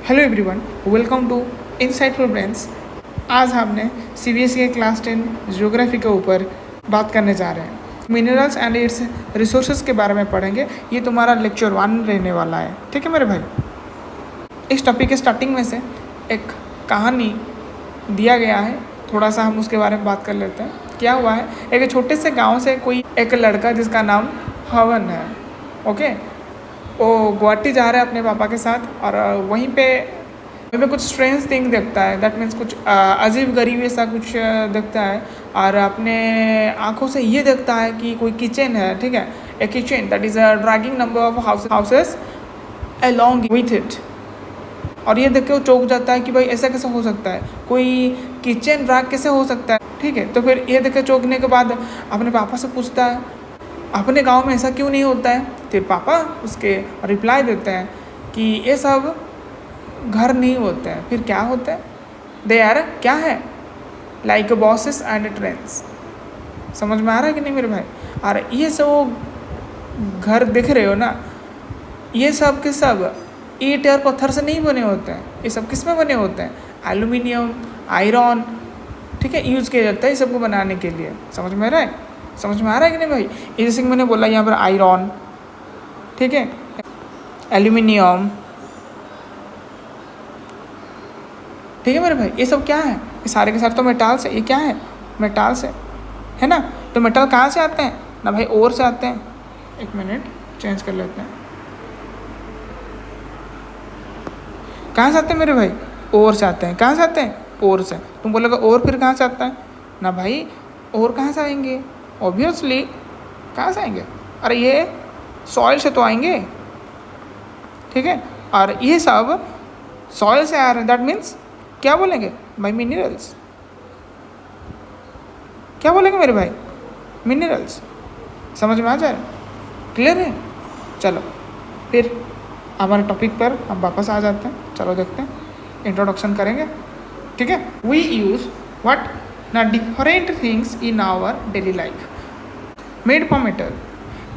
Hello everyone, welcome to insightful brains. आज हमने CBSE के क्लास 10 ज्योग्राफी के ऊपर बात करने जा रहे हैं। मिनरल्स एंड इट्स रिसोर्सेज के बारे में पढ़ेंगे। ये तुम्हारा लेक्चर 1 रहने वाला है, ठीक है मेरे भाई। इस टॉपिक के स्टार्टिंग में से एक कहानी दिया गया है, थोड़ा सा हम उसके बारे में बात कर लेते हैं। क्या हुआ है, एक छोटे से गाँव से कोई एक लड़का जिसका नाम हवन है, ओके, वो गुवाहाटी जा रहा है अपने पापा के साथ और वहीं पे कुछ स्ट्रेंज थिंग देखता है। दैट मीन्स कुछ अजीब गरीब ऐसा कुछ देखता है और अपने आंखों से ये देखता है कि कोई किचन है, ठीक है, a kitchen that is a dragging number of houses along with it. और ये देख के वो चौंक जाता है कि भाई ऐसा कैसे हो सकता है, कोई किचन ड्रैग कैसे हो सकता है, ठीक है। तो फिर ये देख के चौंकने के बाद अपने पापा से पूछता है अपने गांव में ऐसा क्यों नहीं होता है। फिर पापा उसके रिप्लाई देते हैं कि ये सब घर नहीं होते हैं, फिर क्या होता है, दे आर क्या है, लाइक बॉसेस एंड ट्रेन्स। समझ में आ रहा है कि नहीं मेरे भाई। और ये सब वो घर दिख रहे हो ना, ये सब के सब ईंट और पत्थर से नहीं बने होते हैं। ये सब किस में बने होते हैं, एल्यूमिनियम, आयरन, ठीक है, यूज़ किया जाता है ये सबको बनाने के लिए। समझ में आ रहा है, समझ में आ रहा है कि नहीं भाई। ये जैसे कि मैंने बोला यहाँ पर आयरन, ठीक है, एल्यूमिनियम, ठीक है मेरे भाई। ये सब क्या है, ये सारे के सारे तो मेटाल्स है। ये क्या है, मेटाल्स है ना। तो मेटल कहाँ से आते हैं ना भाई, ओर से आते हैं। एक मिनट चेंज कर लेते हैं, कहाँ से आते हैं मेरे भाई, ओर से आते हैं। कहाँ से आते हैं, ओर से। तुम बोलोगे और फिर कहाँ से आता है ना भाई, और कहाँ से आएंगे, ऑब्वियसली कहाँ से आएंगे, अरे ये सॉइल से तो आएंगे, ठीक है। और ये सब सॉइल से आ रहे हैं, दैट मीन्स क्या बोलेंगे भाई, मिनरल्स। क्या बोलेंगे मेरे भाई, मिनरल्स। समझ में आ जाए, क्लियर है। चलो फिर हमारे टॉपिक पर हम वापस आ जाते हैं। चलो देखते हैं, इंट्रोडक्शन करेंगे, ठीक है। वी यूज़ व्हाट ना different things in our daily life made from metal.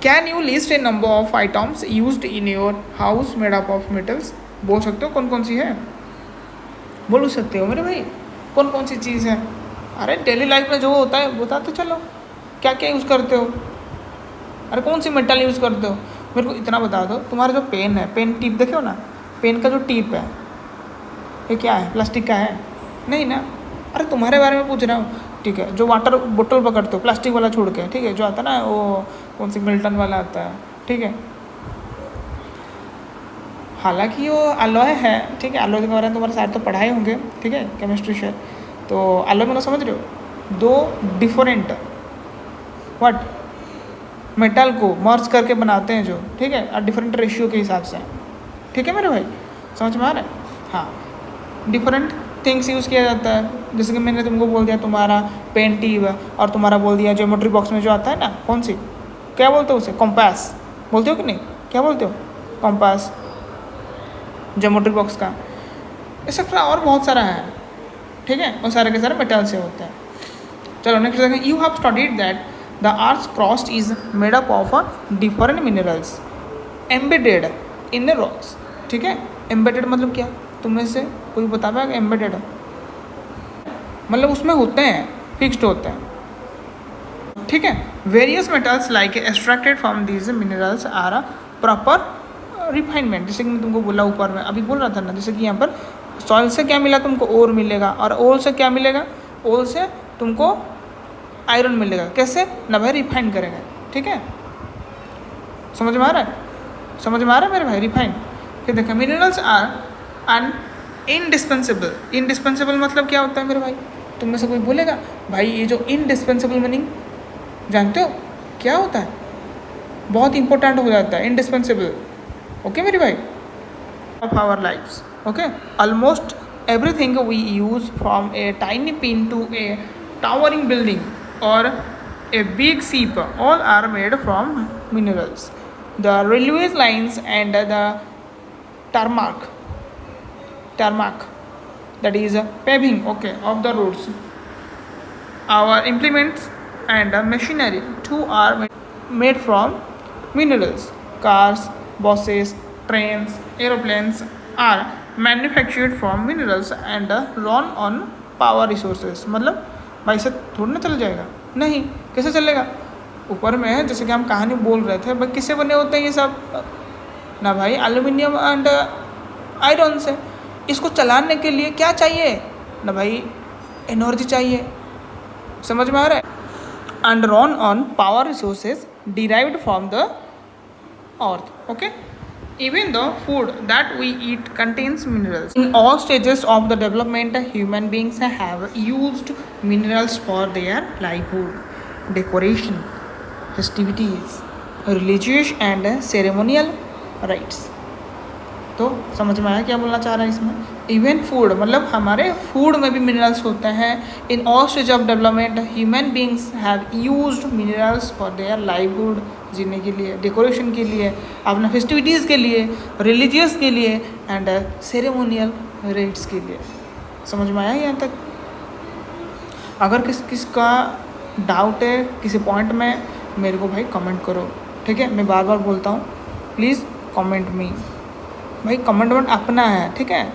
Can you list a number of items used in your house made up of metals. बोल सकते हो कौन कौन सी है, बोल सकते हो मेरे भाई, कौन कौन सी चीज़ है। अरे डेली लाइफ में जो होता है बताते चलो, क्या क्या यूज़ करते हो, अरे कौन सी मेटल यूज़ करते हो। मेरे को इतना बता दो, तुम्हारा जो पेन है, पेन टिप देखे हो ना, पेन का जो टिप है ये क्या है, प्लास्टिक का है, नहीं ना। अरे तुम्हारे बारे में पूछ रहा हूँ, ठीक है। जो वाटर बोतल पकड़ते हो प्लास्टिक वाला छोड़ के, ठीक है, जो आता है ना वो कौन सी मिल्टन वाला आता है, ठीक है। हालांकि वो अलॉय है, ठीक है, अलॉय के बारे में तुम्हारे साथ तो पढ़ाए होंगे, ठीक है, केमिस्ट्री से। तो अलॉय मतलब समझ रहे हो, दो डिफरेंट व्हाट मेटल को मर्ज करके बनाते हैं जो, ठीक है, और डिफरेंट रेशियो के हिसाब से, ठीक है मेरे भाई। समझ में आ रहा है, हाँ। डिफरेंट थिंग्स यूज़ किया जाता है, जैसे कि मैंने तुमको बोल दिया तुम्हारा पेन टिप, और तुम्हारा बोल दिया ज्योमेट्री बॉक्स में जो आता है ना, कौन सी, क्या बोलते हो उसे, कॉम्पास बोलते हो कि नहीं, क्या बोलते हो, कॉम्पास, ज्योमेट्री बॉक्स का, एक्सेट्रा और बहुत सारा है, ठीक है। और सारे के सारे मेटल से होते हैं। चलो नेक्स्ट देखें। You have studied that the earth crust is made up of different minerals embedded in rocks, ठीक है। एम्बेडेड मतलब क्या, तुम में से कोई बता पाएगा एम्बेडेड मतलब उसमें होते हैं, फिक्स्ड होते हैं, ठीक है। Various metals like extracted from these minerals are proper refinement. जैसे कि मैं तुमको बोला ऊपर में अभी बोल रहा था ना, जैसे कि यहाँ पर सॉइल से क्या मिला तुमको, ओर मिलेगा, और ओल से क्या मिलेगा, ओल से तुमको आयरन मिलेगा। कैसे ना भाई, रिफाइन करेंगे, ठीक है। समझ में आ रहा है, समझ में आ रहा है मेरे भाई, रिफाइन। फिर देखो, minerals are an indispensable. Indispensable मतलब क्या होता है मेरे भाई, तुम में से कोई बोलेगा भाई ये जो इनडिस्पेंसेबल मीनिंग जानते हो क्या होता है, बहुत इंपॉर्टेंट हो जाता है, इनडिस्पेंसेबल, ओके मेरे भाई, of our lives, okay. Almost everything we use from a tiny pin to a towering building or a big ship all are made from minerals. The railway lines and the tarmac that is paving, okay, of the roads, our implements and machinery too are made from minerals. Cars, buses, trains, aeroplanes are manufactured from minerals and run on power resources. मतलब भाई से थोड़ी ना चल जाएगा, नहीं, कैसे चलेगा? ऊपर में है, जैसे कि हम कहानी बोल रहे थे, भाई किससे बने होते हैं ये सब? ना भाई एल्यूमिनियम एंड आयरन से। इसको चलाने के लिए क्या चाहिए? ना भाई एनर्जी चाहिए। समझ में आ रहा है? And run on power resources derived from the earth. Okay, even the food that we eat contains minerals. In all stages of the development, human beings have used minerals for their livelihood, decoration, festivities, religious and ceremonial rites. तो समझ में आया क्या बोलना चाह रहा है इसमें? इवन फूड, मतलब हमारे फूड में भी मिनरल्स होते हैं। In all stage of development human beings have used minerals for their livelihood, जीने के लिए, डेकोरेशन के लिए, अपना फेस्टिविटीज़ के लिए, रिलीजियस के लिए एंड सेरेमोनियल राइट्स के लिए। समझ में आया यहाँ तक? अगर किस का डाउट है किसी पॉइंट में, मेरे को भाई कमेंट करो, ठीक है? मैं बार बार बोलता हूँ, प्लीज़ कमेंट मी। भाई कमेंट अपना है, ठीक है?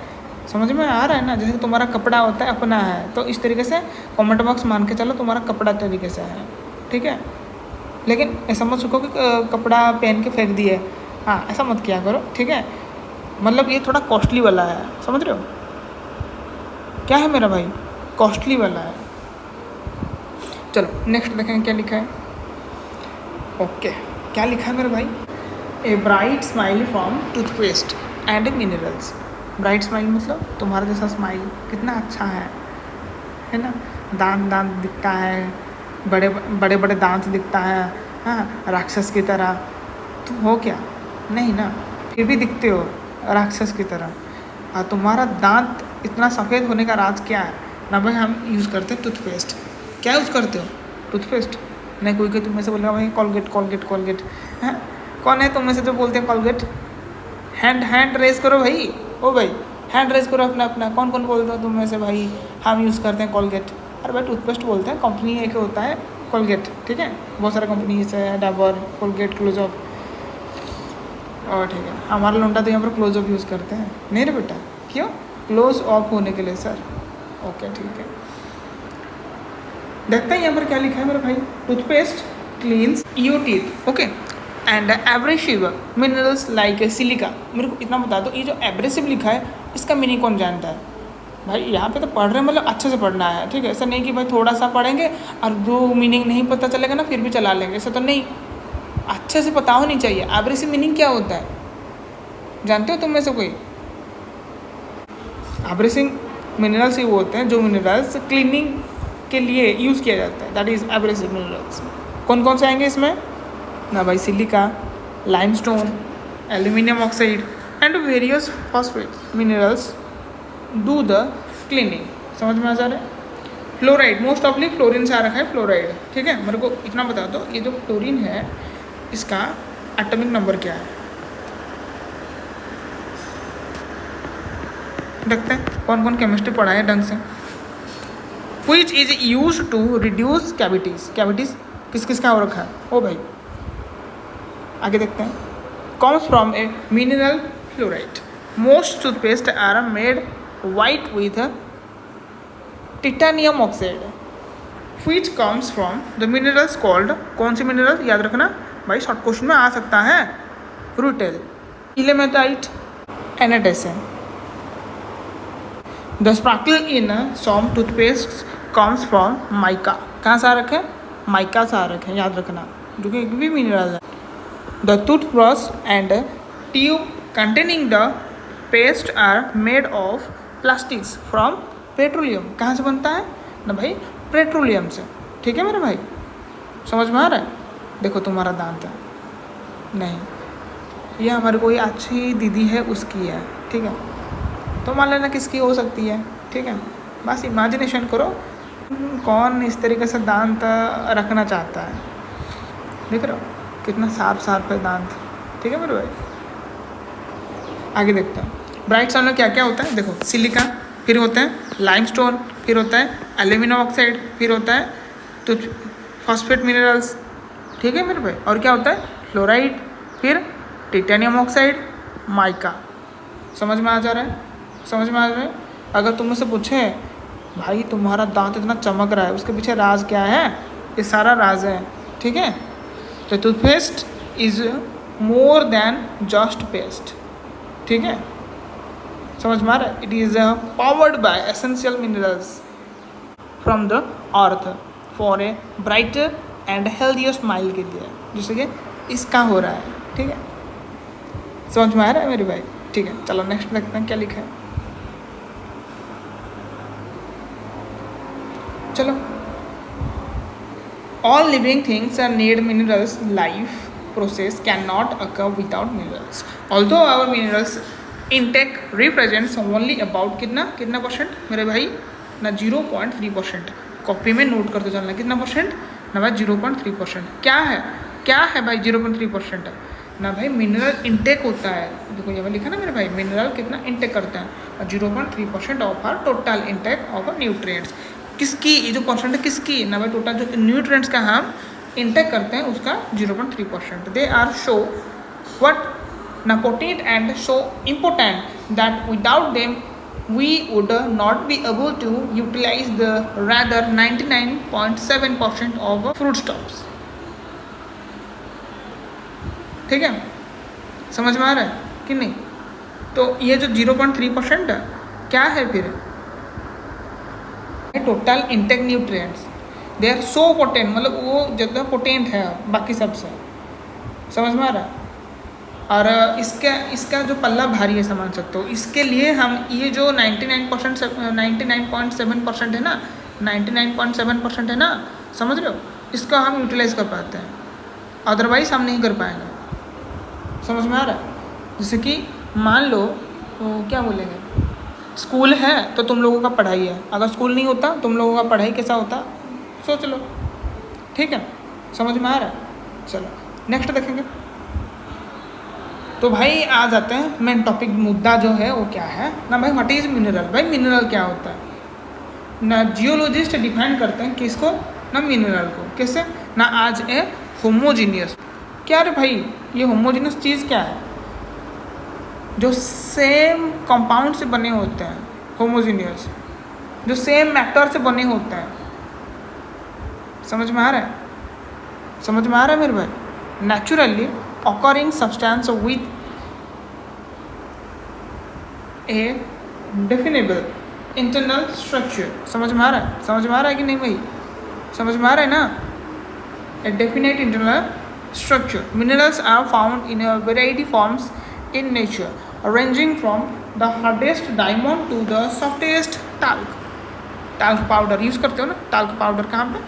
समझ में आ रहा है ना? जैसे तुम्हारा कपड़ा होता है अपना है, तो इस तरीके से कमेंट बॉक्स मान के चलो तुम्हारा कपड़ा तरीके से है, ठीक है? लेकिन ऐसा मत सोचो कि कपड़ा पहन के फेंक दिए, हाँ ऐसा मत किया करो, ठीक है? मतलब ये थोड़ा कॉस्टली वाला है, समझ रहे हो? क्या है मेरा भाई? कॉस्टली वाला है। चलो नेक्स्ट देखेंगे क्या लिखा है। ओके, क्या लिखा है मेरे भाई? A bright smile from toothpaste and minerals. Bright smile मतलब तुम्हारा जैसा स्माइल कितना अच्छा है ना? दांत दिखता है, बड़े बड़े दांत दिखता है, हाँ, राक्षस की तरह। तुम हो क्या? नहीं ना, फिर भी दिखते हो राक्षस की तरह। और तुम्हारा दांत इतना सफ़ेद होने का राज क्या है? ना भाई हम यूज़ करते हैं टूथपेस्ट। क्या यूज़ करते हो? टूथपेस्ट। नहीं, कोई तुम में से बोल रहा भाई कॉलगेट, हाँ? कौन है तुम में से जो बोलते हैं कॉलगेट? हैंड रेज करो भाई, ओ भाई हैंड रेज करो अपना। कौन बोलता हो तुम में से भाई हम यूज़ करते हैं कॉलगेट? अरे भाई टूथपेस्ट बोलते हैं, कंपनी एक होता है कॉलगेट, ठीक है? बहुत सारे कंपनीज है, डाबर, कॉलगेट, क्लोजअप, और ठीक है हमारा लौंडा तो यहाँ पर क्लोजअप यूज़ करते हैं। नहीं रे बेटा, क्यों? क्लोज ऑफ होने के लिए सर। ओके ठीक है, देखते हैं यहाँ पर क्या लिखा है मेरे भाई। Toothpaste cleans your teeth, okay, and abrasive minerals like silica. मेरे को इतना बता दो, ये जो एब्रेसिव लिखा है इसका मीनिंग कौन जानता है? भाई यहाँ पे तो पढ़ रहे हैं, मतलब अच्छे से पढ़ना है, ठीक है? ऐसा नहीं कि भाई थोड़ा सा पढ़ेंगे और दो मीनिंग नहीं पता चलेगा ना फिर भी चला लेंगे, ऐसा तो नहीं। अच्छे से पता होनी चाहिए एब्रेसिव मीनिंग क्या होता है। जानते हो तुम में से कोई? एब्रेसिव मिनरल्स ही वो होते हैं जो मिनरल्स क्लीनिंग के लिए यूज़ किया जाता है, दैट इज़ एब्रेसिव मिनरल्स। कौन से आएंगे इसमें? ना भाई silica, limestone, aluminium oxide and various phosphate minerals do the cleaning. समझ में आ जा रहा है? फ्लोराइड, मोस्ट ऑफली फ्लोरीन से आ रखा है, फ्लोराइड, ठीक है? मेरे को इतना बता दो, ये जो फ्लोरीन है इसका एटॉमिक नंबर क्या है? देखते हैं कौन केमिस्ट्री पढ़ा है ढंग से। Which is used to reduce cavities किस का हो रखा है? ओ भाई आगे देखते हैं। Comes from a mineral fluoride. Most toothpaste are made white with titanium oxide which comes from the minerals called. कौन सी मिनरल? याद रखना भाई, शॉर्ट क्वेश्चन में आ सकता है। Rutile, ilmenite, anatase. The sparkle in some toothpaste comes from mica. कहाँ से आ रखे? माइका से आ रखे, याद रखना, जो कि एक भी मिनरल है। The toothbrush and tube containing the paste are made of plastics from petroleum. कहाँ से बनता है? ना भाई पेट्रोलियम से, ठीक है मेरे भाई? समझ में आ रहा है? देखो तुम्हारा दांत है, नहीं, ये हमारी कोई अच्छी दीदी है उसकी है, ठीक है? तो मान लेना किसकी हो सकती है, ठीक है? बस इमेजिनेशन करो कौन इस तरीके से दांत रखना चाहता है। देख रहे हो कितना शार्प है दांत, ठीक है मेरे भाई? आगे देखते हैं। ब्राइट स्टोन में क्या क्या होता है? देखो सिलिका, फिर होता है लाइमस्टोन, फिर होता है एल्यूमिनियम ऑक्साइड, फिर होता है तो फॉस्फेट मिनरल्स, ठीक है मेरे भाई? और क्या होता है? फ्लोराइड, फिर टिटेनियम ऑक्साइड, माइका। समझ में आ जा रहा है? समझ में आ रहा है? अगर तुम मुझसे पूछे भाई तुम्हारा दांत इतना चमक रहा है, उसके पीछे राज क्या है, ये सारा राज है, ठीक है। तो toothpaste is more than just paste, ठीक है, समझ में आ रहा है? It is powered by essential minerals from the earth for a brighter and healthier smile के लिए, जैसे कि इसका हो रहा है, ठीक है। समझ में आ रहा है मेरे भाई? ठीक है, चलो नेक्स्ट देखते हैं क्या लिखा है। चलो, all living things need minerals. Life process cannot occur without minerals. Although our minerals intake represents only about कितना परसेंट मेरे भाई ना 0.3%। कॉपी में नोट करते चलना कितना परसेंट ना भाई 0.3%। क्या है भाई 0.3% ना भाई मिनरल इंटेक होता है। देखो ये लिखा ना मेरे भाई, मिनरल कितना इंटेक करता है 0.3% of our total intake of nutrients. किसकी ये जो परसेंट है किसकी ना भाई टोटल जो न्यूट्रिएंट्स का हम इंटेक करते हैं उसका 0.3%। दे आर शो व्हाट ना potent and so important that without them we would not be able to utilize the rather 99.7% of fruit stops। ठीक है, समझ में आ रहा है कि नहीं? तो ये जो 0.3% है क्या है फिर total intake nutrients, they are so potent, मतलब वो ज़्यादा पोटेंट है बाकी सबसे। समझ में आ रहा है? और इसका जो पल्ला भारी है समझ सकते हो, इसके लिए हम ये जो 99.7% है ना, 99.7% है ना, समझ रहे हो, इसका हम यूटिलाइज़ कर पाते हैं, अदरवाइज हम नहीं कर पाएंगे। समझ में आ रहा है? जैसे कि मान लो तो क्या बोलेंगे, स्कूल है तो तुम लोगों का पढ़ाई है, अगर स्कूल नहीं होता तुम लोगों का पढ़ाई कैसा होता, सोच लो, ठीक है, समझ में आ रहा है? चलो नेक्स्ट देखेंगे। तो भाई आ जाते हैं मेन टॉपिक, मुद्दा जो है वो क्या है ना भाई, व्हाट इज मिनरल। भाई मिनरल क्या होता है ना, जियोलॉजिस्ट डिफाइन करते हैं किसको ना, मिनरल को। कैसे ना, आज ए होमोजीनियस। क्या रे भाई ये होमोजीनियस चीज़ क्या है, जो सेम कंपाउंड से बने होते हैं, होमोजीनियस जो सेम मैटर से बने होते हैं। समझ में आ रहा है? समझ में आ रहा है मेरे भाई? Naturally occurring substance with a definable internal structure। समझ में आ रहा है? समझ में आ रहा है कि नहीं भाई? समझ में आ रहा है ना? A definite internal structure। Minerals are found in a variety forms in nature, ranging from the hardest diamond to the softest talc। talc powder use करते हो ना, talc पाउडर कहाँ पे?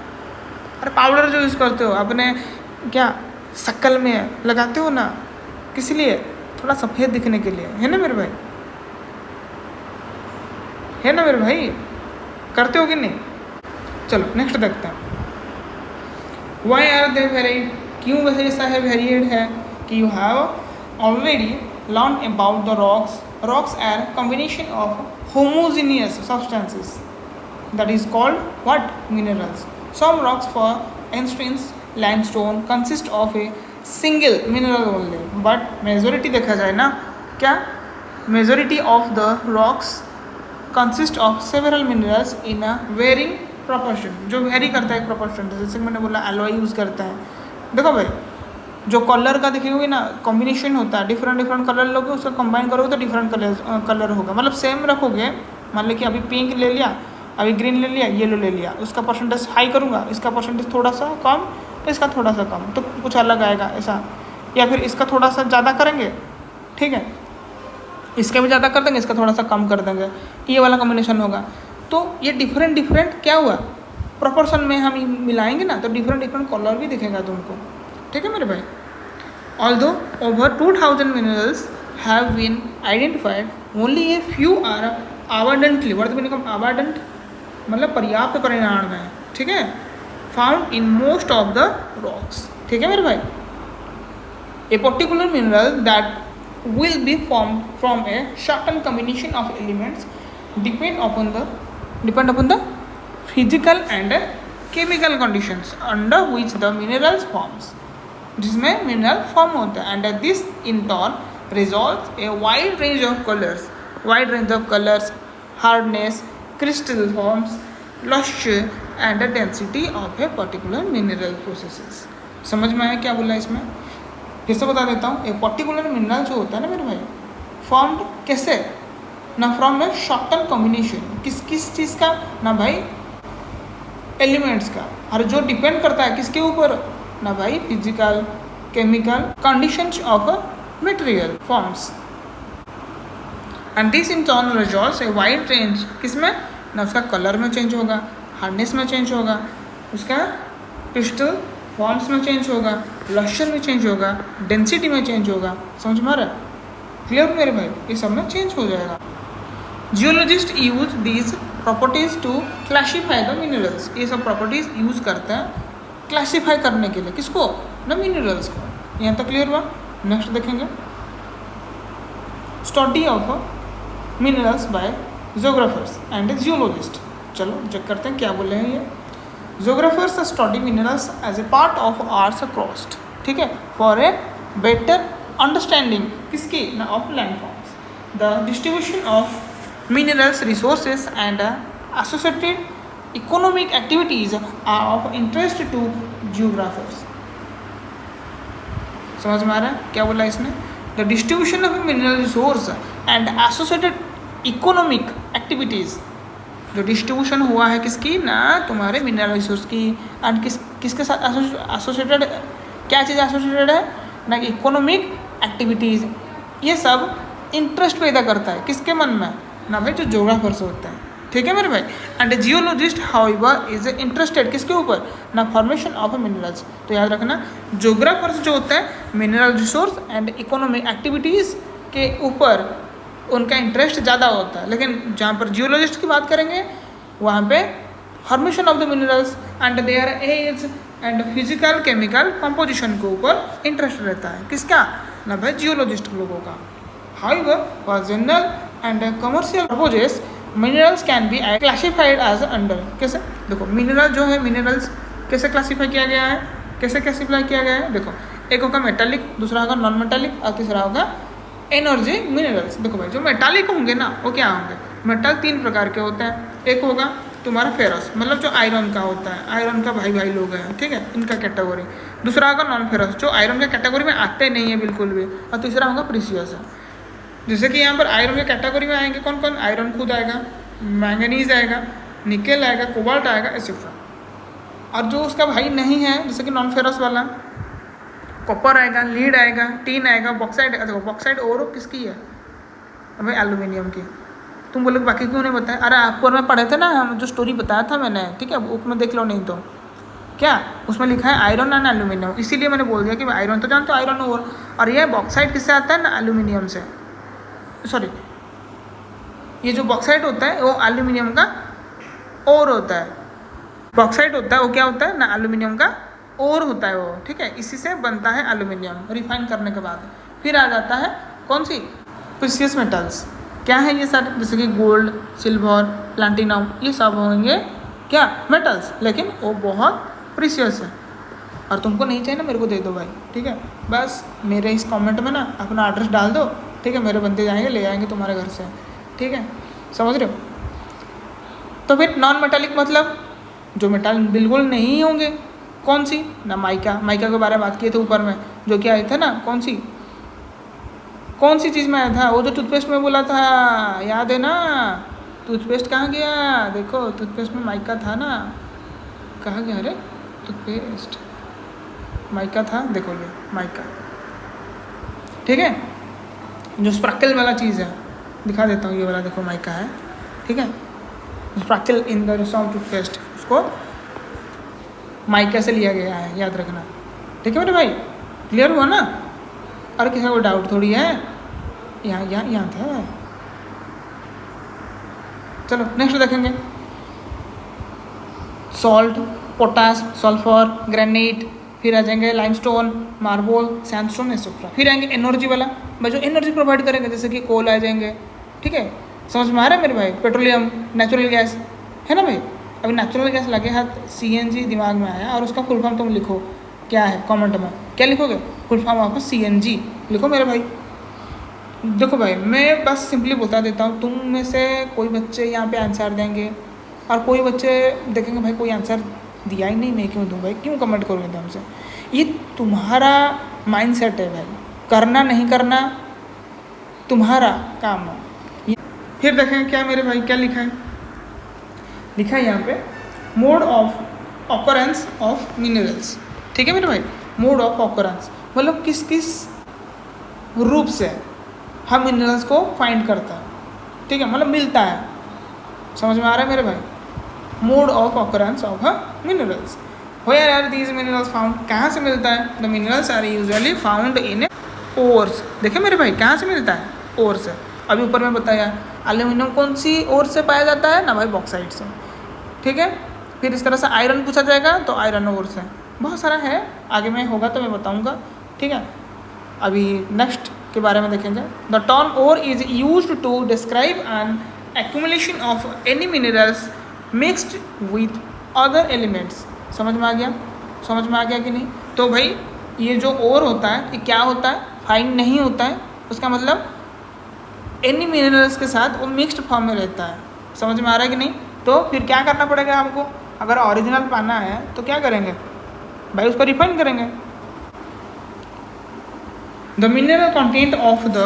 अरे पाउडर जो यूज़ करते हो अपने क्या शक्ल में लगाते हो ना, किस लिए? थोड़ा सफ़ेद दिखने के लिए, है ना मेरे भाई? है ना मेरे भाई? करते हो कि नहीं? चलो नेक्स्ट देखते हैं। वाई आर दे वेरिड, क्यों वैसे ऐसा है वेरिएड है कि you have already learn about the rocks. Rocks are combination of homogeneous substances that is called what, minerals. Some rocks for instance limestone consist of a single mineral only, but majority देखा जाए ना, क्या majority of the rocks consist of several minerals in a varying proportion, जो very करता है एक proportion। जैसे मैंने बोला alloy यूज़ करता है। देखो भाई जो कलर का दिखेगी ना, कॉम्बिनेशन होता है, डिफरेंट कलर लोगे उसको कंबाइन करोगे तो डिफरेंट कलर होगा, मतलब सेम रखोगे। मान लो कि अभी पिंक ले लिया, अभी ग्रीन ले लिया, येलो ले लिया, उसका परसेंटेज हाई करूँगा, इसका परसेंटेज थोड़ा सा कम, इसका थोड़ा सा कम, तो कुछ अलग आएगा ऐसा। या फिर इसका थोड़ा सा ज़्यादा करेंगे, ठीक है, इसका भी ज़्यादा कर देंगे, इसका थोड़ा सा कम कर देंगे, ये वाला कॉम्बिनेशन होगा। तो ये डिफरेंट क्या हुआ, प्रोपोर्शन में हम मिलाएंगे ना तो डिफरेंट कलर भी दिखेगा तुमको, ठीक है मेरे भाई। Although over 2000 minerals have been identified, only a few are abundantly, world में कम अबंडेंट मतलब पर्याप्त परिमाण में, ठीक है, found in most of the rocks, ठीक है मेरे भाई। A particular mineral that will be formed from a certain combination of elements depend upon the physical and chemical conditions under which the minerals forms, जिसमें mineral form होता है, and this in turn results a wide range of colors wide range of colours, hardness, crystal forms, lustre and the density of a particular mineral processes. समझ में आया क्या बोला इसमें? फिर से बता देता हूँ, एक पर्टिकुलर मिनरल जो होता है ना मेरे भाई, फॉर्म्ड कैसे ना, from A short term combination, किस किस चीज़ का ना भाई, एलिमेंट्स का, और जो डिपेंड करता है किसके ऊपर ना भाई, physical chemical conditions of a material forms, and this in turn resolves a wide range, किसमें ना, उसका कलर में चेंज होगा, हार्डनेस में चेंज होगा, उसका क्रिस्टल फॉर्म्स में चेंज होगा, लॉइस्चर में चेंज होगा, डेंसिटी में चेंज होगा। समझ में आ रहा है? क्लियर मेरे भाई? ये सब में चेंज हो जाएगा। Geologist use these properties to classify the minerals, ये सब प्रॉपर्टीज यूज करते हैं क्लासीफाई करने के लिए, किसको ना, मिनरल्स को। यहाँ तक क्लियर हुआ? नेक्स्ट देखेंगे, study of minerals by geographers and geologist. चलो चेक करते हैं क्या बोल रहे हैं ये। Geographers study minerals as a part of earth's crust, ठीक है, फॉर ए बेटर अंडरस्टैंडिंग किसकी ना, of landforms, the distribution of minerals resources and associated economic activities are of interest to geographers। समझ में आ रहा है क्या बोला इसने? The distribution of mineral resource and associated economic activities, जो डिस्ट्रीब्यूशन हुआ है किसकी ना, तुम्हारे मिनरल रिसोर्स की, एंड किसके साथ एसोसिएटेड, क्या चीज़ एसोसिएटेड है ना, इकोनॉमिक एक्टिविटीज़, ये सब इंटरेस्ट पैदा करता है किसके मन में ना भाई, जो जियोग्राफर्स होते हैं। ठीक है मेरे भाई? And geologist however is interested किसके ऊपर ना, फॉर्मेशन ऑफ मिनरल्स। तो याद रखना, जियोग्राफर्स जो होता है mineral resource and economic activities के ऊपर उनका इंटरेस्ट ज़्यादा होता है, लेकिन जहाँ पर जियोलॉजिस्ट की बात करेंगे वहाँ पे formation of the minerals and their age and physical chemical composition के ऊपर इंटरेस्ट रहता है, किसका ना भाई, जियोलॉजिस्ट लोगों का। However, for general and commercial purposes, minerals can be classified as under, कैसे देखो, मिनरल जो है, मिनरल्स कैसे क्लासीफाई किया गया है, कैसे क्लासीफाई किया गया है? देखो, एक होगा मेटालिक, दूसरा होगा नॉन मेटालिक, और तीसरा होगा एनर्जी मिनरल्स। देखो भाई, जो मेटालिक होंगे ना, वो क्या होंगे, मेटल 3 प्रकार के होते हैं। एक होगा तुम्हारा फेरस, मतलब जो आयरन का होता है, आयरन का भाई भाई लोग हैं, ठीक है, इनका कैटेगरी। दूसरा होगा नॉन फेरस, जो आयरन के कैटेगरी में आते नहीं है बिल्कुल भी। और तीसरा होगा प्रीशियस है। जैसे कि यहाँ पर आयरन के कैटेगरी में आएंगे कौन कौन, आयरन खुद आएगा, मैंगनीज आएगा, निकेल आएगा, कोबाल्ट आएगा, एक्सेट्रा। और जो उसका भाई नहीं है, जैसे कि नॉन फेरस वाला, कॉपर आएगा, लीड आएगा, टीन आएगा, बॉक्साइड। देखो बॉक्साइड और किसकी है भाई, एल्यूमिनियम की। तुम बोलोगे बाकी क्यों नहीं बताया? अरे आपको में पढ़े थे ना, हम जो स्टोरी बताया था मैंने, ठीक है, बुक में देख लो, नहीं तो क्या उसमें लिखा है आयरन एंड एल्यूमिनियम, इसीलिए मैंने बोल दिया कि आयरन तो जानते हो, आयरन और ये बॉक्साइड किससे आता है ना, एल्यूमिनियम से। सॉरी, ये जो बॉक्साइट होता है वो एल्यूमिनियम का ओर होता है। बॉक्साइट होता है वो क्या होता है ना, एल्यूमिनियम का ओर होता है वो, ठीक है, इसी से बनता है एल्यूमिनियम। रिफाइन करने के बाद फिर आ जाता है कौन सी, प्रीशियस मेटल्स। क्या है ये सारे, जैसे कि गोल्ड, सिल्वर, प्लैटिनम, ये सब होंगे क्या, मेटल्स, लेकिन वो बहुत प्रीशियस है। और तुमको नहीं चाहिए ना, मेरे को दे दो भाई, ठीक है, बस मेरे इस कमेंट में ना अपना एड्रेस डाल दो, ठीक है, मेरे बंदे जाएंगे ले आएंगे तुम्हारे घर से, ठीक है, समझ रहे हो? तो फिर नॉन मेटालिक मतलब जो मेटल बिल्कुल नहीं होंगे, कौन सी ना, माइका। माइका के बारे में बात किए थे ऊपर में, जो क्या आया था ना, कौन सी चीज़ में आया था, वो जो टूथपेस्ट में बोला था, याद है ना? टूथपेस्ट कहाँ गया? देखो टूथपेस्ट में माइका था ना, कहाँ गया? अरे टूथपेस्ट माइका था, देखो ये माइका, ठीक है, जो स्पार्कल वाला चीज़ है, दिखा देता हूँ, ये वाला देखो माइका है, ठीक है, sparkle in the soft toothpaste, उसको माइका से लिया गया है, याद रखना, ठीक है मेरे भाई? क्लियर हुआ ना? और किसी को डाउट थोड़ी है, यहाँ था। चलो नेक्स्ट देखेंगे, सॉल्ट, पोटास, सल्फर, ग्रेनाइट, फिर आ जाएंगे लाइमस्टोन, मार्बल, सैंडस्टोन, एक्सेट्रा। फिर आएंगे एनर्जी वाला, भाई जो एनर्जी प्रोवाइड करेंगे, जैसे कि कोल आ जाएंगे, ठीक है, समझ में आ रहा है मेरे भाई? पेट्रोलियम, नेचुरल गैस है ना भाई? अभी नेचुरल गैस लगे हाथ, CNG दिमाग में आया, और उसका फुल फॉर्म तुम लिखो क्या है, कमेंट में क्या लिखोगे? फुल फॉर्म आपका CNG लिखो मेरे भाई, देखो भाई, मैं बस सिंपली बता देता हूँ, तुम में से कोई बच्चे यहाँ पे आंसर देंगे और कोई बच्चे देखेंगे भाई कोई आंसर दिया ही नहीं, मैं क्यों दूँ भाई, क्यों कमेंट करूँगी तुमसे। ये तुम्हारा माइंडसेट है भाई, करना नहीं करना तुम्हारा काम है। फिर देखें क्या मेरे भाई क्या लिखा है, लिखा है यहाँ पे mode of occurrence of minerals. ठीक है मेरे भाई, मोड ऑफ ऑकरेंस मतलब किस किस रूप से हम मिनरल्स को फाइंड करता है। ठीक है, मतलब मिलता है, समझ में आ रहा है मेरे भाई। Mode of occurrence of minerals, where are these minerals found, कहाँ से मिलता है। The minerals are usually found in ores. देखिए मेरे भाई कहाँ से मिलता है, ओर से। अभी ऊपर में बताया एल्यूमिनियम कौन सी ओर से पाया जाता है ना भाई, बॉक्साइट से। ठीक है, फिर इस तरह से आयरन पूछा जाएगा तो आयरन ओर से, बहुत सारा है, आगे में होगा तो मैं बताऊँगा। ठीक है, अभी नेक्स्ट के बारे में देखेंगे। The term ore is used to describe an accumulation of any minerals mixed with other elements. समझ में आ गया, समझ में आ गया कि नहीं। तो भाई ये जो ओर होता है ये क्या होता है, फाइंड नहीं होता है, उसका मतलब एनी मिनरल्स के साथ वो मिक्स्ड फॉर्म में रहता है। समझ में आ रहा है कि नहीं। तो फिर क्या करना पड़ेगा हमको, अगर ओरिजिनल पाना है तो क्या करेंगे भाई, उसको रिफाइन करेंगे। The mineral content of the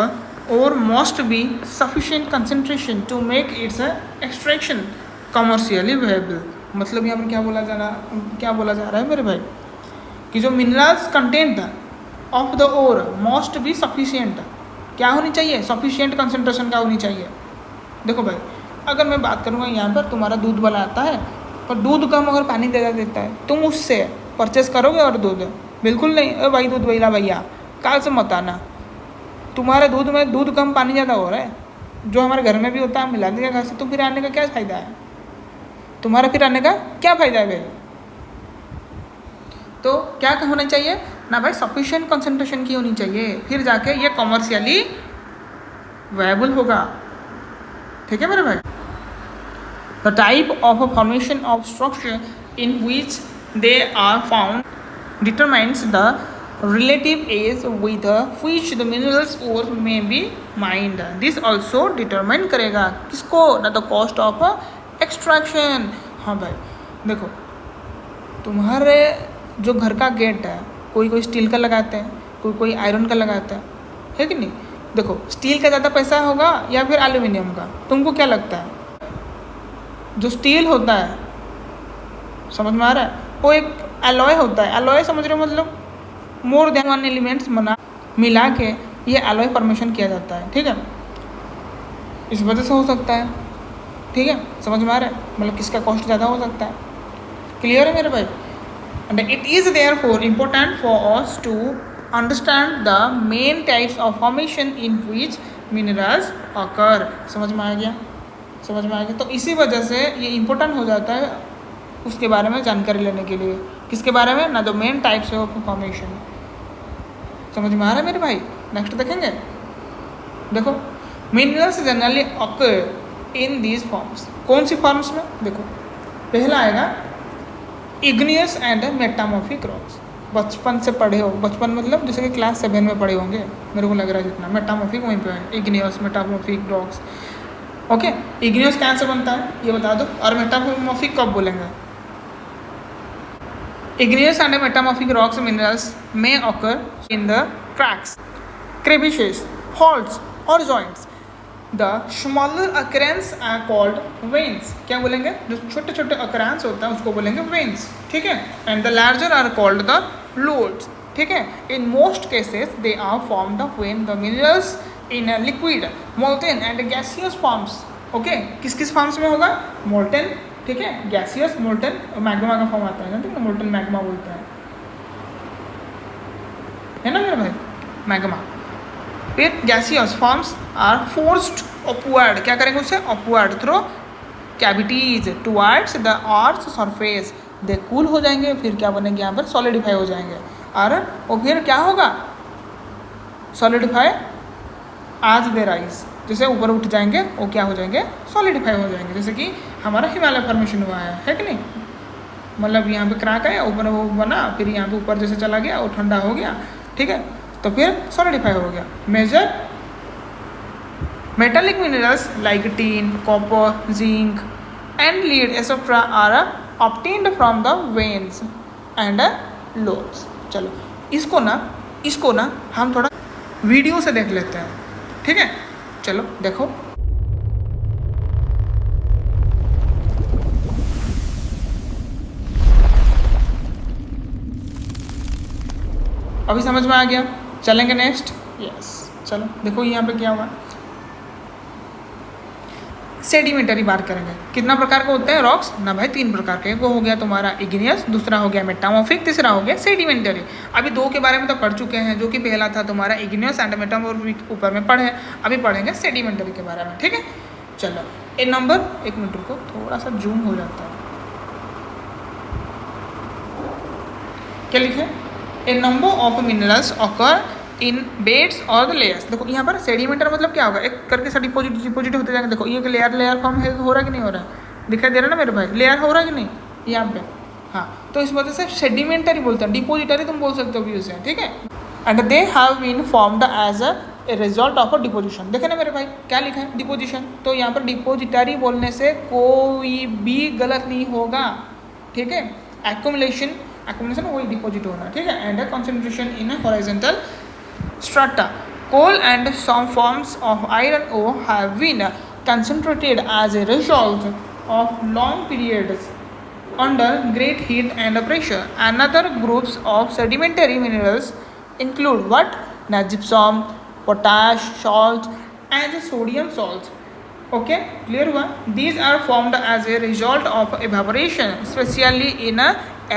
ore must be sufficient concentration to make its extraction commercially viable। मतलब यहाँ पर क्या बोला जा रहा है मेरे भाई, कि जो minerals content of the ore must be sufficient, क्या होनी चाहिए, सफिशिएंट कंसनट्रेशन का होनी चाहिए। देखो भाई, अगर मैं बात करूँगा यहाँ पर तुम्हारा दूध वाला आता है, पर दूध कम अगर पानी दे देता है, तुम उससे परचेस करोगे और दूध बिल्कुल नहीं, अरे भाई दूध वहीला भैया काल से मत आना, तुम्हारे दूध में दूध कम पानी ज़्यादा हो रहा है, जो हमारे घर में भी होता है मिला देगा घर से, तो फिर आने का क्या फ़ायदा है, तुम्हारा फिर आने का क्या फ़ायदा है भाई। तो क्या होना चाहिए ना भाई, सफिशिएंट कंसंट्रेशन की होनी चाहिए, फिर जाके ये कॉमर्शियली वायबल होगा। ठीक है मेरे भाई। The type of a formation of structure in which they are found determines the relative age with which the minerals ore may be mined। this also determine करेगा किसको ना, द कॉस्ट ऑफ एक्सट्रैक्शन। हाँ भाई देखो, तुम्हारे जो घर का गेट है, कोई स्टील का लगाते हैं, कोई आयरन का लगाता है कि नहीं। देखो स्टील का ज़्यादा पैसा होगा या फिर एल्यूमिनियम का, तुमको क्या लगता है। जो स्टील होता है, समझ में आ रहा है, वो एक एलॉय होता है, एलॉय समझ रहे हो, मतलब मोर देन वन एलिमेंट्स मिला के ये एलॉय फॉर्मेशन किया जाता है। ठीक है, इस वजह से हो सकता है। ठीक है, समझ में आ रहा है, मतलब किसका कॉस्ट ज़्यादा हो सकता है। क्लियर है मेरे भाई। And it is therefore important for us to understand the main types of formation in which minerals occur. समझ में आ गया, समझ में आ गया। तो इसी वजह से ये इम्पोर्टेंट हो जाता है उसके बारे में जानकारी लेने के लिए। किसके बारे में ना, the main types of formation. समझ में आ रहा है मेरे भाई। नेक्स्ट देखेंगे। देखो minerals generally occur in these forms. कौन सी फॉर्म्स में, देखो पहला आएगा इग्नियस एंड मेटामॉर्फिक रॉक्स। बचपन से पढ़े हो, बचपन मतलब जैसे कि क्लास 7 में पढ़े होंगे मेरे को लग रहा है जितना। मेटामॉर्फिक वहीं पे है, igneous metamorphic rocks. Okay, igneous कहाँ से बनता है ये बता दो, और मेटामॉर्फिक कब बोलेंगे। Igneous and metamorphic rocks minerals may occur in the cracks, crevices, faults or joints. The smaller occurrence are called veins। क्या बोलेंगे, जो छोटे छोटे occurrence होता है उसको बोलेंगे veins। ठीक है, and the larger are called the lodes। ठीक है, in most cases they are formed when the minerals in a liquid, molten and gaseous forms। Okay, किस किस फॉर्म्स में होगा, molten, ठीक है, गैसियस, मोल्टन, मैग्मा का फॉर्म आता है ना, ठीक है, मोल्टन मैग्मा बोलता है ना मेरे भाई, मैग्मा। फिर gaseous forms are forced upward, क्या करेंगे उससे, upward through cavities towards the earth surface. They cool हो जाएंगे, फिर क्या बनेंगे यहाँ पर, सॉलिडिफाई हो जाएंगे, और वो फिर क्या होगा, सॉलिडिफाई आज दे राइज, जैसे ऊपर उठ जाएंगे वो क्या हो जाएंगे, सॉलिडिफाई हो जाएंगे। जैसे कि हमारा हिमालय फॉर्मेशन हुआ है कि नहीं, मतलब यहाँ पे क्रैक है, ऊपर वो बना, फिर यहाँ पे ऊपर जैसे चला गया वो ठंडा हो गया, ठीक है, तो फिर सॉलिडिफाई हो गया। Major Metallic minerals like tin, copper, zinc and lead etc. are obtained from the veins and lodes. चलो इसको ना हम थोड़ा वीडियो से देख लेते हैं, ठीक है? चलो देखो। अभी समझ में आ गया? चलेंगे नेक्स्ट। यस चलो देखो यहाँ पे क्या हुआ। सेडिमेंटरी बात करेंगे। कितना प्रकार के होते हैं रॉक्स? ना भाई 3 प्रकार के। वो हो गया तुम्हारा इग्नियस, दूसरा हो गया मेटामॉर्फिक, तीसरा हो गया सेडिमेंटरी। अभी 2 के बारे में तो पढ़ चुके हैं, जो कि पहला था तुम्हारा इग्नियस एंड मेटामॉर्फिक ऊपर में पढ़े। अभी पढ़ेंगे सेडिमेंटरी के बारे में, ठीक है? चलो एक मिनट रुको, थोड़ा सा जूम हो जाता है। क्या लिखे? A number of minerals occur in beds और द लेयर्स। देखो यहाँ पर सेडिमेंटर मतलब क्या होगा? एक करके सब डिपोजिट होते जाएंगे। देखो ये लेयर फॉर्म हो रहा है कि नहीं हो रहा है? दिखाई दे रहा है ना मेरे भाई? लेयर हो रहा है कि नहीं यहाँ पे? हाँ, तो इस वजह से सेडिमेंटरी बोलते हैं। डिपोजिटरी तुम बोल सकते हो भी उसे, ठीक है? And they have been formed as a result of a deposition. देखे ना मेरे भाई क्या लिखा है? डिपोजिशन। तो यहाँ पर डिपोजिटरी बोलने से कोई भी गलत नहीं होगा, ठीक है? एक्युमुलेशन वही डिपोजिट होना, ठीक है? And concentration in horizontal strata. Coal and some forms of iron ore have been concentrated as a result of long periods under great heat and pressure. Another groups of sedimentary minerals include what? Now, gypsum, potash salts and sodium salts. Okay, clear हुआ? These are formed as a result of evaporation, especially in a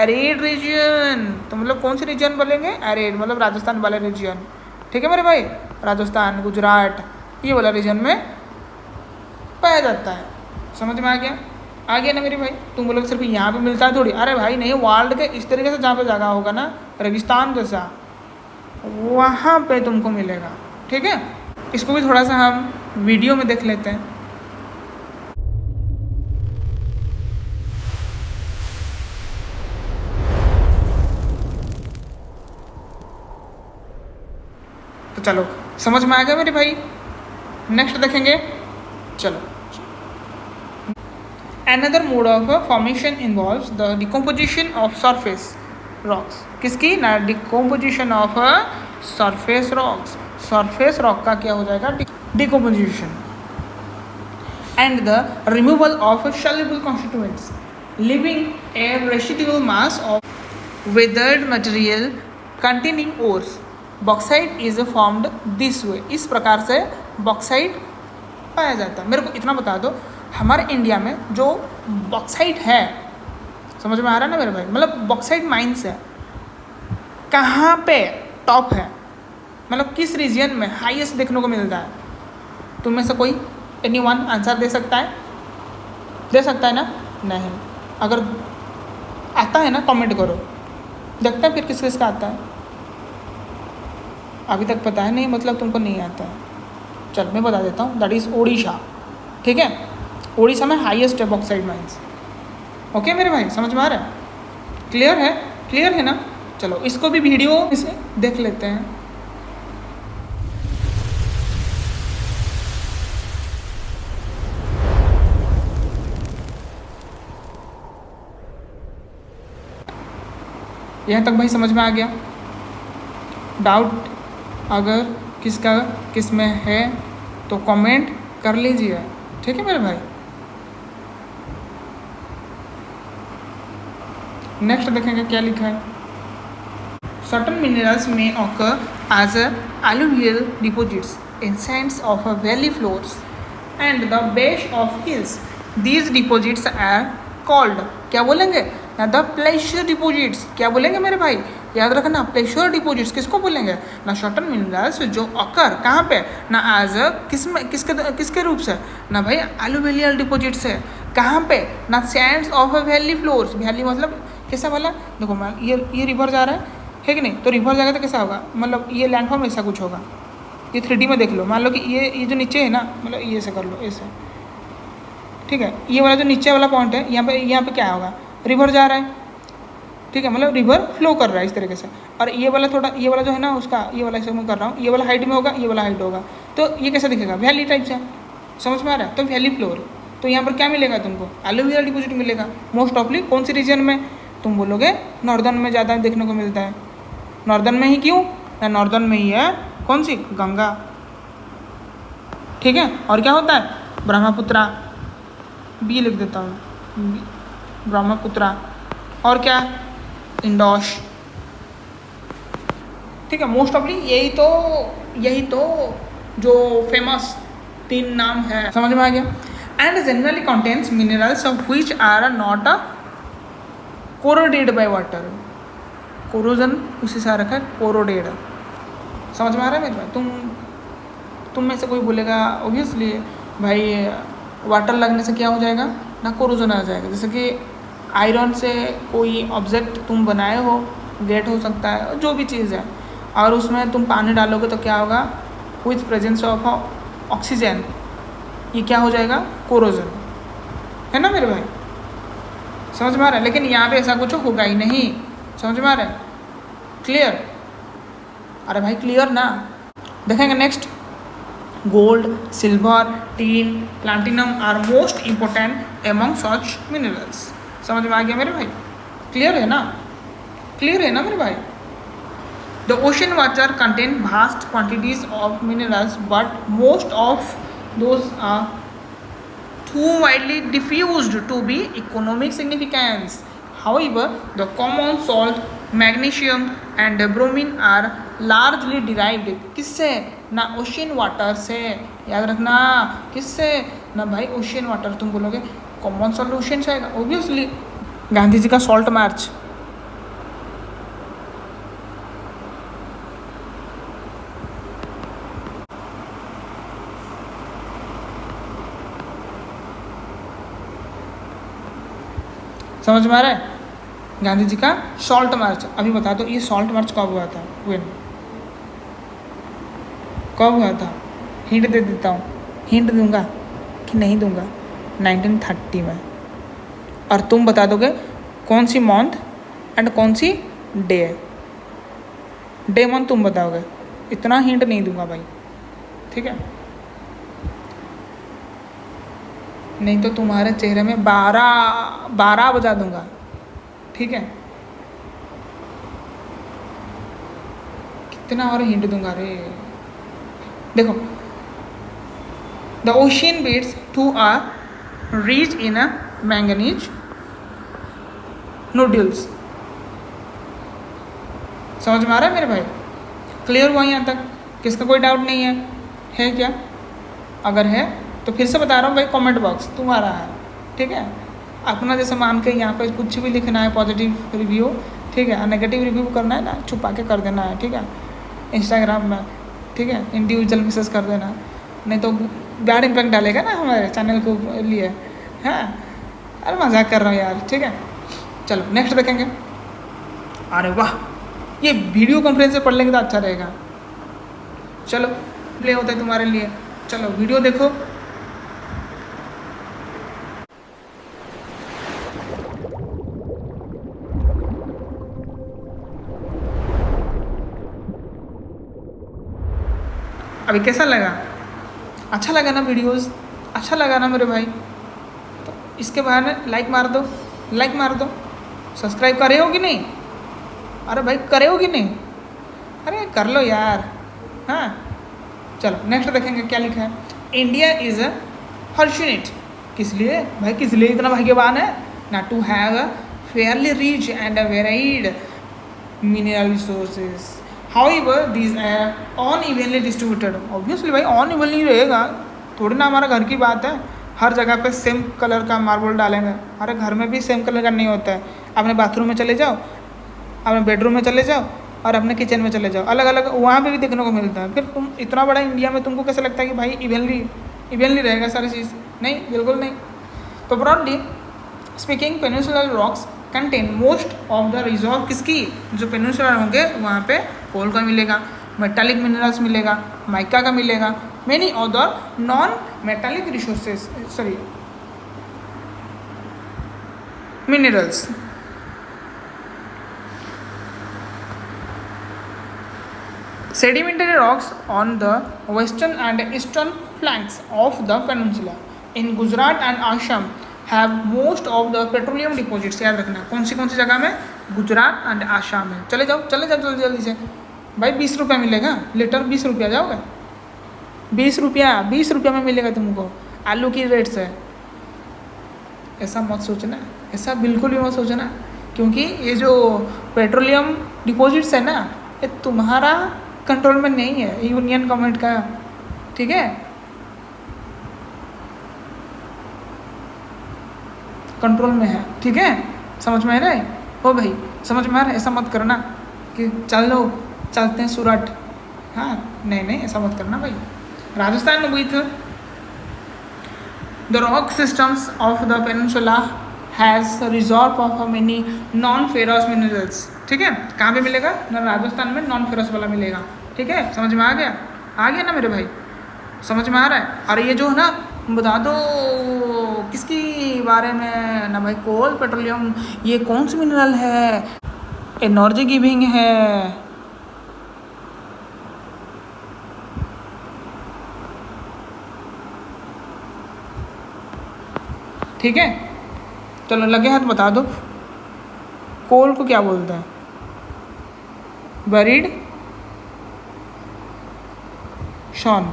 arid region. तो मतलब कौन से reason बोलेंगे? Arid मतलब राजस्थान वाले reason, ठीक है मेरे भाई? राजस्थान, गुजरात, ये वाला रीजन में पाया जाता है। समझ में आ गया? आ गया ना मेरे भाई? तुम बोलोगे सिर्फ यहाँ पे मिलता है थोड़ी। अरे भाई नहीं, वर्ल्ड के इस तरीके से जहाँ पे जगह होगा ना, रेगिस्तान जैसा, वहाँ पे तुमको मिलेगा, ठीक है? इसको भी थोड़ा सा हम वीडियो में देख लेते हैं। तो चलो समझ में आ गया मेरे भाई? नेक्स्ट देखेंगे। चलो another mode of formation involves the decomposition of surface rocks. किसकी? ना decomposition of surface rocks. Surface rock का क्या हो जाएगा? Decomposition and the removal of soluble constituents living A residual mass of weathered material containing ores. Bauxite is formed this way. इस प्रकार से bauxite पाया जाता है। मेरे को इतना बता दो, हमारे इंडिया में जो बॉक्साइट है, समझ में आ रहा है ना मेरे भाई? मतलब बॉक्साइट माइंस है, कहाँ पे टॉप है? मतलब किस रीजन में हाईएस्ट देखने को मिलता है? तुम में से कोई एनीवन आंसर दे सकता है? दे सकता है ना? नहीं। अगर आता है ना कमेंट करो, देखते हैं फिर किस किस का आता है। अभी तक पता है नहीं मतलब तुमको नहीं आता है। चल मैं बता देता हूँ, दैट इज़ ओडिशा, ठीक है? ओडिशा में हाईएस्ट है बॉक्साइट माइंस। ओके मेरे भाई, समझ में आ रहा है? क्लियर है? क्लियर है ना? चलो इसको भी वीडियो इसे देख लेते हैं। यहाँ तक भाई समझ में आ गया? डाउट अगर किस में है तो कमेंट कर लीजिए, ठीक है मेरे भाई? नेक्स्ट देखेंगे क्या लिखा है। सर्टन मिनरल्स में occur as alluvial deposits in sands of valley floors and the base of hills. These deposits are called, क्या बोलेंगे ना? The pleasure deposits. क्या बोलेंगे मेरे भाई? याद रखना, प्लेशर डिपोजिट्स किसको बोलेंगे ना? सर्टन मिनरल्स जो अकर कहाँ पे ना एज किसके रूप से ना भाई? एलुवियल डिपोजिट्स है। कहाँ पे ना? Sands of valley floors. Valley मतलब कैसा वाला? देखो मान ये रिवर जा रहा है कि नहीं? तो रिवर जाएगा तो कैसा होगा? मतलब ये लैंडफॉर्म ऐसा कुछ होगा। ये 3D में देख लो। मान लो कि ये जो नीचे है ना, मतलब ये से कर लो ऐसे, ठीक है? ये वाला जो नीचे वाला पॉइंट है, यहाँ पे क्या होगा? रिवर जा रहा है, ठीक है, मतलब रिवर फ्लो कर रहा है इस तरीके से। और ये वाला थोड़ा, ये वाला जो है ना उसका, ये वाला ऐसे मैं कर रहा हूँ, ये वाला हाइट में होगा, ये वाला हाइट होगा, तो ये कैसा दिखेगा, वैली टाइप से। समझ में आ रहा है? तो वैली फ्लोर, तो यहाँ पर क्या मिलेगा तुमको, एलोवेरा डिपॉजिट मिलेगा। मोस्ट ऑफली कौन सी रीजन में, तुम बोलोगे नॉर्दर्न में ज़्यादा देखने को मिलता है। नॉर्दर्न में ही क्यों, या नॉर्दर्न में ही है कौन सी, गंगा, ठीक है। और क्या होता है, ब्रह्मपुत्रा, बी लिख देता हूँ, ब्रह्मपुत्रा। और क्या, इंडोश, ठीक है। मोस्ट ऑफली यही तो जो फेमस 3 नाम है, समझ में आ गया। And generally contains minerals of which are not corroded by water. Corrosion उसी से आ रखा है, कोरोडेड, समझ में आ रहा है मेरे भाई। तुम में से कोई बोलेगा ऑब्वियसली भाई वाटर लगने से क्या हो जाएगा ना, कोरोजन आ जाएगा। जैसे कि आयरन से कोई ऑब्जेक्ट तुम बनाए हो, गेट हो सकता है, जो भी चीज़ है, और उसमें तुम पानी डालोगे तो क्या होगा, विथ प्रेजेंस ऑफ ऑक्सीजन, ये क्या हो जाएगा, कोरोजन, है ना मेरे भाई, समझ में आ रहा है। लेकिन यहाँ पे ऐसा कुछ होगा ही नहीं, समझ में आ रहा है, क्लियर। अरे भाई क्लियर ना। देखेंगे next, gold, silver, tin, platinum are most important among such minerals. समझ में आ गया मेरे भाई, क्लियर है ना, क्लियर है ना मेरे भाई। The ocean water contain vast quantities of minerals but most of those are too widely diffused to be economic significance. However, the common salt, magnesium and bromine are largely derived किससे ना, ocean water से, याद रखना, किससे ना भाई, ocean water. तुम बोलोगे कॉमन सॉल्ट ओशियन से आएगा, ऑब्वियसली गांधी जी का सॉल्ट मार्च, समझ में आ रहा है, गांधी जी का सॉल्ट मार्च। अभी बता दो ये सॉल्ट मार्च कब हुआ था, वेन, कब हुआ था, हिंट दे देता हूँ, हिंट दूंगा कि नहीं दूंगा, 1930 में। और तुम बता दोगे कौन सी मंथ एंड कौन सी डे मंथ तुम बताओगे, इतना हिंट नहीं दूंगा भाई, ठीक है। नहीं तो तुम्हारे चेहरे में 12 बजा दूंगा, ठीक है। कितना और हिंट दूंगा रे, देखो, the ocean beds too are rich in a manganese nodules. समझ में आ रहा है मेरे भाई, क्लियर हुआ यहाँ तक, किसका कोई डाउट नहीं है क्या? अगर है तो फिर से बता रहा हूँ भाई, कमेंट बॉक्स तुम्हारा है, ठीक है। अपना जैसे मान के यहाँ पे कुछ भी लिखना है, पॉजिटिव रिव्यू, ठीक है, और नेगेटिव रिव्यू करना है ना, छुपा के कर देना है, ठीक है, इंस्टाग्राम में, ठीक है, इंडिविजुअल मैसेज कर देना, नहीं तो बैड इम्पैक्ट डालेगा ना हमारे चैनल को लिए, हाँ। अरे मजाक कर रहा हूँ यार, ठीक है। चलो नेक्स्ट देखेंगे। अरे वाह, ये वीडियो कॉन्फ्रेंस से पढ़ लेंगे तो अच्छा रहेगा। चलो प्ले होता है तुम्हारे लिए, चलो वीडियो देखो। अभी कैसा लगा, अच्छा लगा ना वीडियोस, अच्छा लगा ना मेरे भाई, तो इसके बहाने लाइक मार दो, लाइक मार दो। सब्सक्राइब करे हो कि नहीं, अरे भाई करे हो कि नहीं, अरे कर लो यार, हाँ। चलो नेक्स्ट देखेंगे क्या लिखा है। इंडिया इज़ अ फॉर्चुनेट, किस लिए भाई, किस लिए इतना भाग्यवान है ना, to have a fairly rich and a varied mineral resources. However, these are unevenly distributed. Obviously भाई unevenly रहेगा, थोड़ी ना हमारा घर की बात है हर जगह पे सेम कलर का मार्बल डालेंगे, हमारे घर में भी सेम कलर का नहीं होता है। अपने बाथरूम में चले जाओ, अपने बेडरूम में चले जाओ, और अपने किचन में चले जाओ, अलग अलग वहाँ पे भी देखने को मिलता है। फिर तुम इतना बड़ा इंडिया में तुमको कैसे लगता है कि भाई इवनली रहेगा सारी चीज़, नहीं, बिल्कुल नहीं। तो broadly speaking peninsular rocks contain most of the reserve, किसकी, जो पेनिनसुलर होंगे वहाँ पे कोल का मिलेगा, मेटालिक मिनरल्स मिलेगा, माइका का मिलेगा, many other non metallic resources, sorry minerals. Sedimentary rocks on the western and eastern flanks of the peninsula in Gujarat and Assam have most of the petroleum deposits. याद रखना कौन सी जगह में, Gujarat and Assam में। चले जाओ जल्दी जल्दी से भाई, 20 रुपया मिलेगा लीटर, 20 रुपया जाओगे, 20 रुपया में मिलेगा तुमको आलू की रेट से। ऐसा मत सोचना, ऐसा बिल्कुल भी मत सोचना, क्योंकि ये जो पेट्रोलियम डिपॉजिट्स है ना, ये तुम्हारा कंट्रोल में नहीं है, यूनियन गवर्नमेंट का, ठीक है, कंट्रोल में है, ठीक है, समझ में आ रहा है? ओ भाई समझ में आ रहा है? ऐसा मत करना कि चलते हैं सूरत, हाँ नहीं ऐसा मत करना भाई। Rajasthan with the rock systems of the peninsula has reserve of many non-ferrous minerals। ठीक है, कहाँ पे मिलेगा ना? राजस्थान में नॉन फेरस वाला मिलेगा। ठीक है, समझ में आ गया ना मेरे भाई, समझ में आ रहा है? और ये जो है ना, बता दो किसकी बारे में ना भाई, कोल पेट्रोलियम, ये कौन सी मिनरल है? एनर्जी गिविंग है, ठीक है। चलो लगे हाथ बता दो, कोल को क्या बोलते हैं? बरीड शॉन,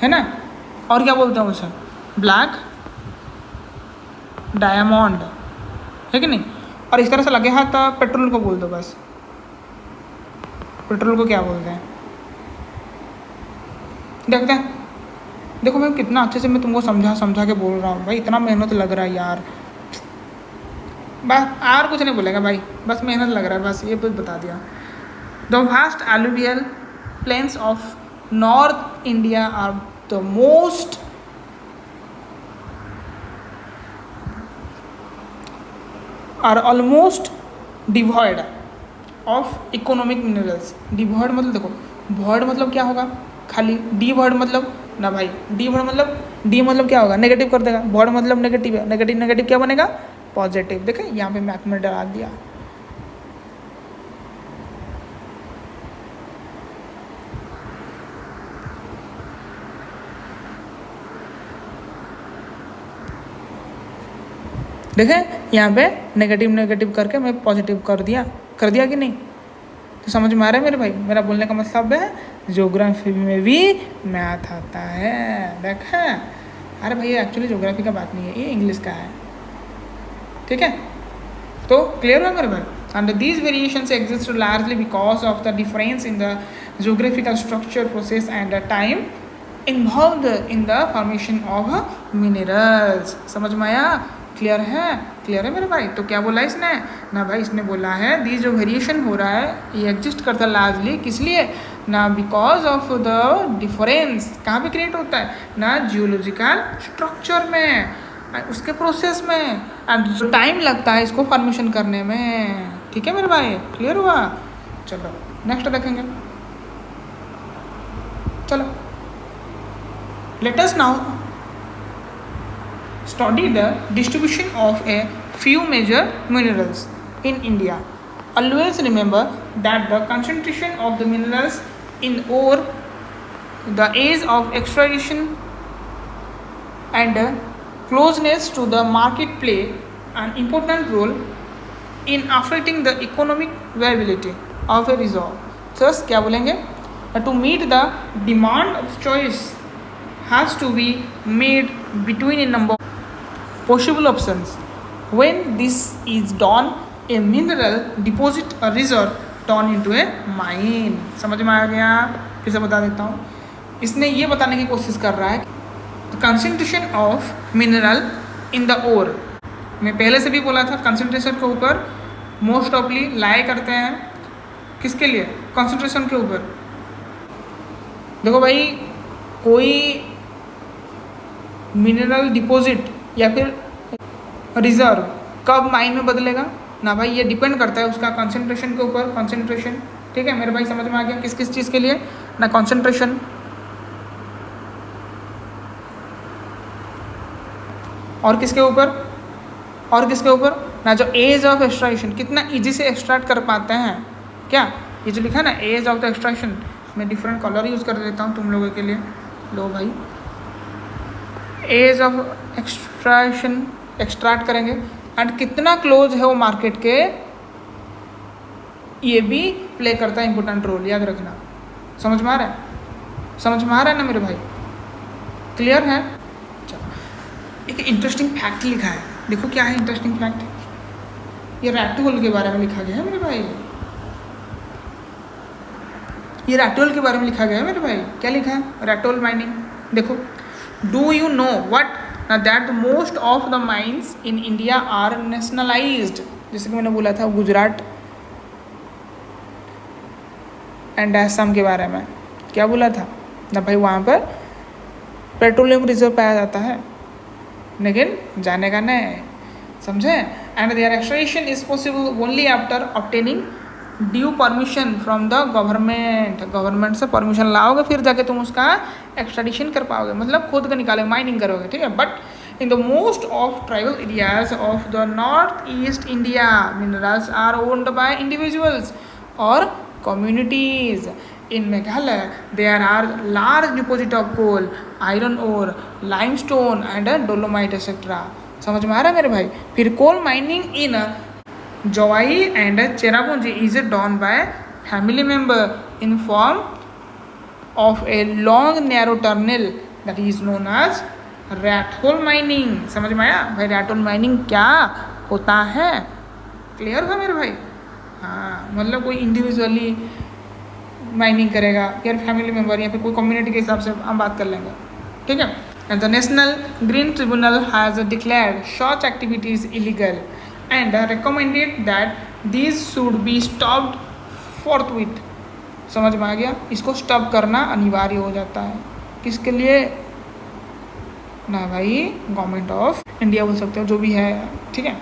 है ना? और क्या बोलते हैं उसे? ब्लैक डायमंड, है कि नहीं? और इस तरह से लगे हाथ पेट्रोल को बोल दो बस। पेट्रोल को क्या बोलते हैं? देखते हैं, देखो मैं कितना अच्छे से मैं तुमको समझा के बोल रहा हूँ भाई, इतना मेहनत लग रहा है यार, बस और कुछ नहीं बोलेगा भाई, बस मेहनत लग रहा है, बस ये बता दिया। The vast alluvial plains of north India are the most almost devoid of economic minerals. Devoid मतलब देखो, वॉइड मतलब क्या होगा? खाली। डिवॉइड मतलब ना भाई, डी मतलब क्या होगा? नेगेटिव कर देगा। वॉइड मतलब नेगेटिव है, नेगेटिव क्या बनेगा? पॉजिटिव। देखें यहाँ पे मैथ में डाल दिया। देखें यहाँ पे नेगेटिव करके मैं पॉजिटिव कर दिया कि नहीं? तो समझ में आ रहा है मेरे भाई? मेरा बोलने का मतलब है ज्योग्राफी में भी मैथ आता है। देखें, अरे भैया एक्चुअली ज्योग्राफी का बात नहीं है, ये इंग्लिश का है, ठीक है? तो क्लियर है मेरे भाई? And these variations exist largely because of the difference in the geographical structure, process and the time involve in the formation of minerals. समझ में आया? क्लियर है मेरे भाई? तो क्या बोला इसने ना भाई? इसने बोला है दी जो वेरिएशन हो रहा है ये एग्जिस्ट करता है लार्जली, किस लिए ना? Because of the difference. कहाँ पे क्रिएट होता है ना? जियोलॉजिकल स्ट्रक्चर में, उसके प्रोसेस में, एंड जो टाइम लगता है इसको फॉर्मेशन करने में। ठीक है मेरे भाई? क्लियर हुआ? चलो नेक्स्ट देखेंगे। चलो let us now study the distribution of a few major minerals in India. Always remember that the concentration of the minerals in ore, the age of extraction and closeness to the market play an important role in affecting the economic viability of a reserve. Thus क्या बोलेंगे? To meet the demand of choice has to be made between a number possible options. When this is done, a mineral deposit a reserve turn into a mine. समझ में आ गया? फिर से बता देता हूँ। इसने ये बताने की कोशिश कर रहा है the concentration of mineral in the ore। मैं पहले से भी बोला था concentration के ऊपर मोस्ट ऑफली लाई करते हैं। किसके लिए? concentration के ऊपर। देखो भाई, कोई मिनरल डिपॉजिट या फिर रिजर्व कब माइन में बदलेगा ना भाई? ये डिपेंड करता है उसका कंसंट्रेशन के ऊपर। कंसंट्रेशन, ठीक है मेरे भाई? समझ में आ गया? किस किस चीज़ के लिए ना? कंसंट्रेशन और किसके ऊपर ना? जो एज ऑफ एक्सट्रैक्शन, कितना इजी से एक्सट्रैक्ट कर पाते हैं क्या? ये जो लिखा है ना एज ऑफ द एक्सट्रैक्शन, मैं डिफरेंट कलर यूज़ कर देता हूँ तुम लोगों के लिए। लो भाई, एज ऑफ एक्सट्रैक्शन एक्सट्रैक्ट करेंगे एंड कितना क्लोज है वो मार्केट के, ये भी प्ले करता है इंपॉर्टेंट रोल, याद रखना। समझ में आ रहा है? समझ में आ रहा है ना मेरे भाई? क्लियर है? चलो, एक इंटरेस्टिंग फैक्ट लिखा है, देखो क्या है इंटरेस्टिंग फैक्ट। ये रैट होल के बारे में लिखा गया है मेरे भाई, ये रैट होल के बारे में लिखा गया है मेरे भाई। क्या लिखा है? Rat hole mining. देखो, do you know what that most of the mines in India are nationalised. जैसे कि मैंने बोला था गुजरात एंड असम के बारे में, क्या बोला था ना भाई, वहाँ पर पेट्रोलियम रिजर्व पाया जाता है, लेकिन जाने का नहीं, समझे। And their extraction is possible only after obtaining due permission from the government. Government से परमिशन लाओगे फिर जाके तुम उसका एक्सट्रैडिशन कर पाओगे, मतलब खुद का निकालोगे, माइनिंग करोगे, ठीक है। But in the most of tribal areas of the north east India minerals are owned by individuals और communities. In Meghalaya there are large deposit of coal, iron ore, limestone and dolomite etc. समझ में आ रहा है मेरे भाई? फिर coal mining in Jowai and Cherrapunji is done by family member in form of a long narrow tunnel that is known as rat hole mining. समझ में आया भाई? rat hole mining क्या होता है? क्लियर है मेरे भाई? हाँ, मतलब कोई इंडिविजुअली माइनिंग करेगा या फैमिली मेम्बर या फिर कोई कम्युनिटी के हिसाब से हम बात कर लेंगे, ठीक है। And the national green tribunal has declared such activities illegal and recommended that these should be stopped फोर्थविथ। समझ में आ गया? इसको स्टॉप करना अनिवार्य हो जाता है। किसके लिए ना भाई? गवर्नमेंट ऑफ इंडिया बोल सकते हो, जो भी है, ठीक है।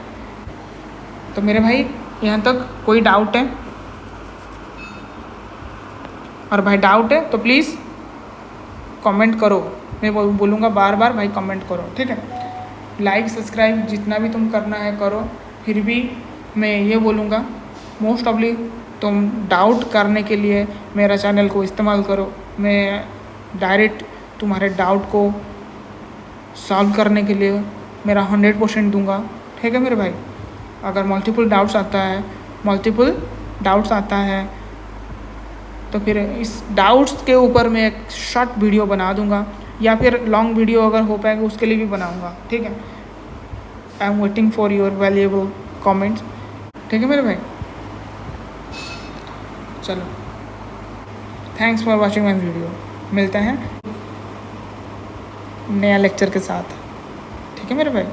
तो मेरे भाई यहाँ तक कोई डाउट है? और भाई डाउट है तो प्लीज़ कमेंट करो, मैं बोलूँगा बार बार भाई कमेंट करो, ठीक है। लाइक सब्सक्राइब जितना भी तुम करना है करो। फिर भी मैं ये बोलूँगा मोस्ट ऑफली तुम डाउट करने के लिए मेरा चैनल को इस्तेमाल करो। मैं डायरेक्ट तुम्हारे डाउट को सॉल्व करने के लिए मेरा 100% दूंगा, ठीक है मेरे भाई। अगर मल्टीपल डाउट्स आता है तो फिर इस डाउट्स के ऊपर मैं एक शॉर्ट वीडियो बना दूंगा या फिर लॉन्ग वीडियो अगर हो पाएगा उसके लिए भी बनाऊंगा, ठीक है। I am waiting for your valuable comments, ठीक है मेरे भाई। चलो, thanks for watching my video. मिलते हैं नया लेक्चर के साथ, ठीक है मेरे भाई।